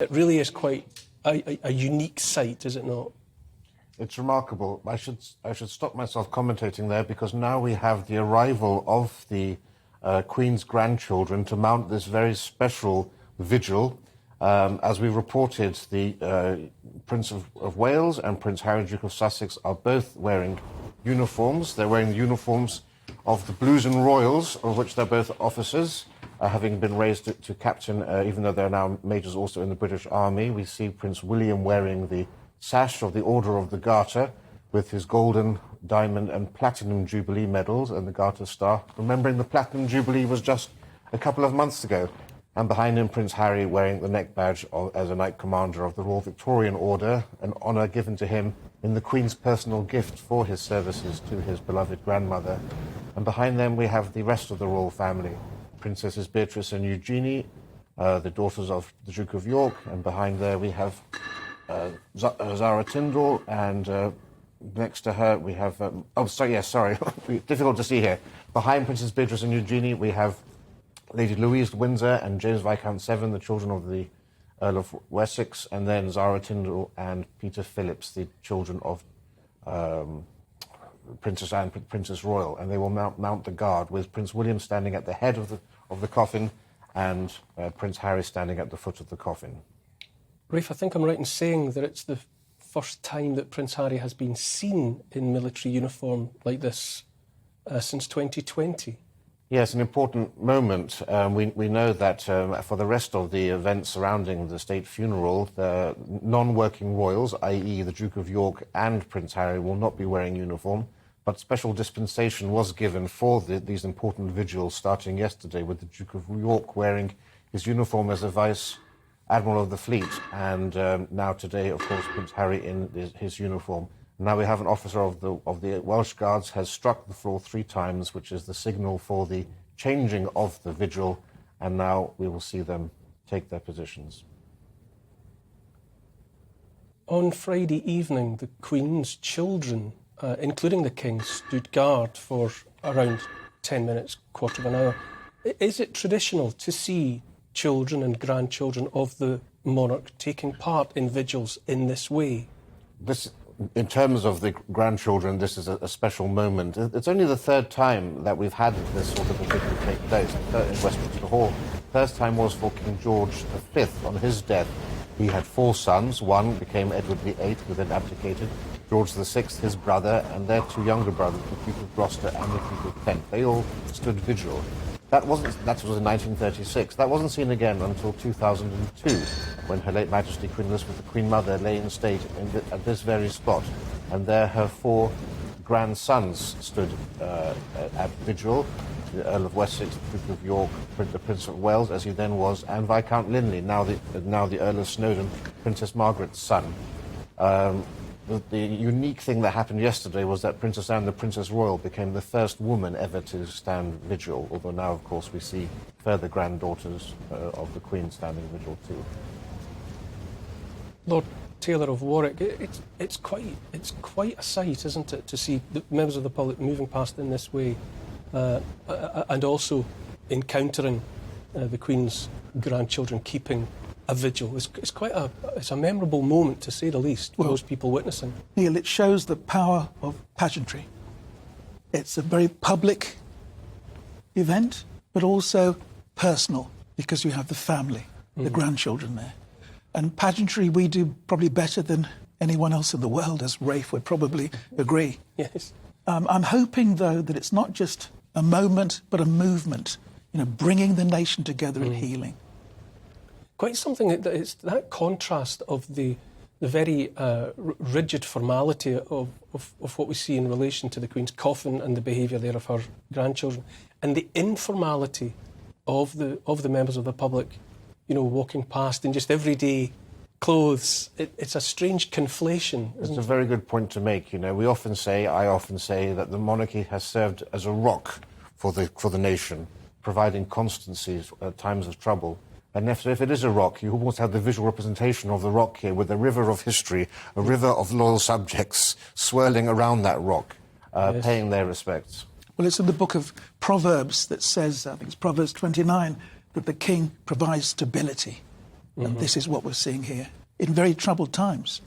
It really is quite a unique sight, is it not? It's remarkable. I should stop myself commentating there, because now we have the arrival of the Queen's grandchildren to mount this very special vigil. As we reported, the Prince of Wales and Prince Harry, Duke of Sussex, are both wearing uniforms. They're wearing the uniforms of the Blues and Royals, of which they're both officers, having been raised to captain, even though they're now majors also in the British Army. We see Prince William wearing the sash of the Order of the Garter with his golden, diamond and platinum Jubilee medals and the Garter Star, remembering the Platinum Jubilee was just a couple of months ago. And behind him, Prince Harry wearing the neck badge as a Knight Commander of the Royal Victorian Order, an honour given to him in the Queen's personal gift for his services to his beloved grandmother. And behind them we have the rest of the royal family, Princesses Beatrice and Eugenie, the daughters of the Duke of York, and behind there we have Zara Tindall, and next to her we have... difficult to see here. Behind Princess Beatrice and Eugenie we have Lady Louise Windsor and James Viscount Severn, the children of the Earl of Wessex, and then Zara Tindall and Peter Phillips, the children of Princess Anne, Princess Royal, and they will mount the guard, with Prince William standing at the head of the coffin and Prince Harry standing at the foot of the coffin. Rafe, I think I'm right in saying that it's the first time that Prince Harry has been seen in military uniform like this since 2020. Yes, an important moment. We know that for the rest of the events surrounding the state funeral, the non-working royals, i.e. the Duke of York and Prince Harry, will not be wearing uniform, but special dispensation was given for these important vigils starting yesterday, with the Duke of York wearing his uniform as a Vice Admiral of the Fleet, and now today, of course, Prince Harry in his uniform. Now we have an officer of the Welsh Guards has struck the floor 3 times, which is the signal for the changing of the vigil, and now we will see them take their positions. On Friday evening, the Queen's children, including the King, stood guard for around 10 minutes, quarter of an hour. Is it traditional to see children and grandchildren of the monarch taking part in vigils in this way? In terms of the grandchildren, this is a special moment. It's only the 3rd time that we've had this sort of a vigil take place in Westminster Hall. First time was for King George V. On his death, he had 4 sons. One became Edward VIII, who then abdicated. George VI, his brother, and their 2 younger brothers, the Duke of Gloucester and the Duke of Kent. They all stood vigil. That was in 1936. That wasn't seen again until 2002, when Her late Majesty Queen Elizabeth, the Queen Mother, lay in state at this very spot, and there her 4 grandsons stood at vigil: the Earl of Wessex, the Duke of York, the Prince of Wales, as he then was, and Viscount Linley, now the Earl of Snowdon, Princess Margaret's son. The unique thing that happened yesterday was that Princess Anne, the Princess Royal, became the first woman ever to stand vigil, although now, of course, we see further granddaughters of the Queen standing vigil too. Lord Taylor of Warwick, it's quite a sight, isn't it, to see the members of the public moving past in this way, and also encountering the Queen's grandchildren keeping a vigil. It's a memorable moment, to say the least, for those people witnessing. Neil, it shows the power of pageantry. It's a very public event, but also personal, because you have the family, the grandchildren there. And pageantry we do probably better than anyone else in the world, as Rafe would probably agree. Yes. I'm hoping, though, that it's not just a moment, but a movement, bringing the nation together in healing. Quite something it's that contrast of the very rigid formality of what we see in relation to the Queen's coffin and the behaviour there of her grandchildren, and the informality of the members of the public, walking past in just everyday clothes. It's a strange conflation, isn't it? It's a very good point to make. I often say that the monarchy has served as a rock for the nation, providing constancy at times of trouble. And if it is a rock, you almost have the visual representation of the rock here, with a river of history, a river of loyal subjects swirling around that rock, paying their respects. Well, it's in the book of Proverbs that says, I think it's Proverbs 29, that the king provides stability. And this is what we're seeing here in very troubled times.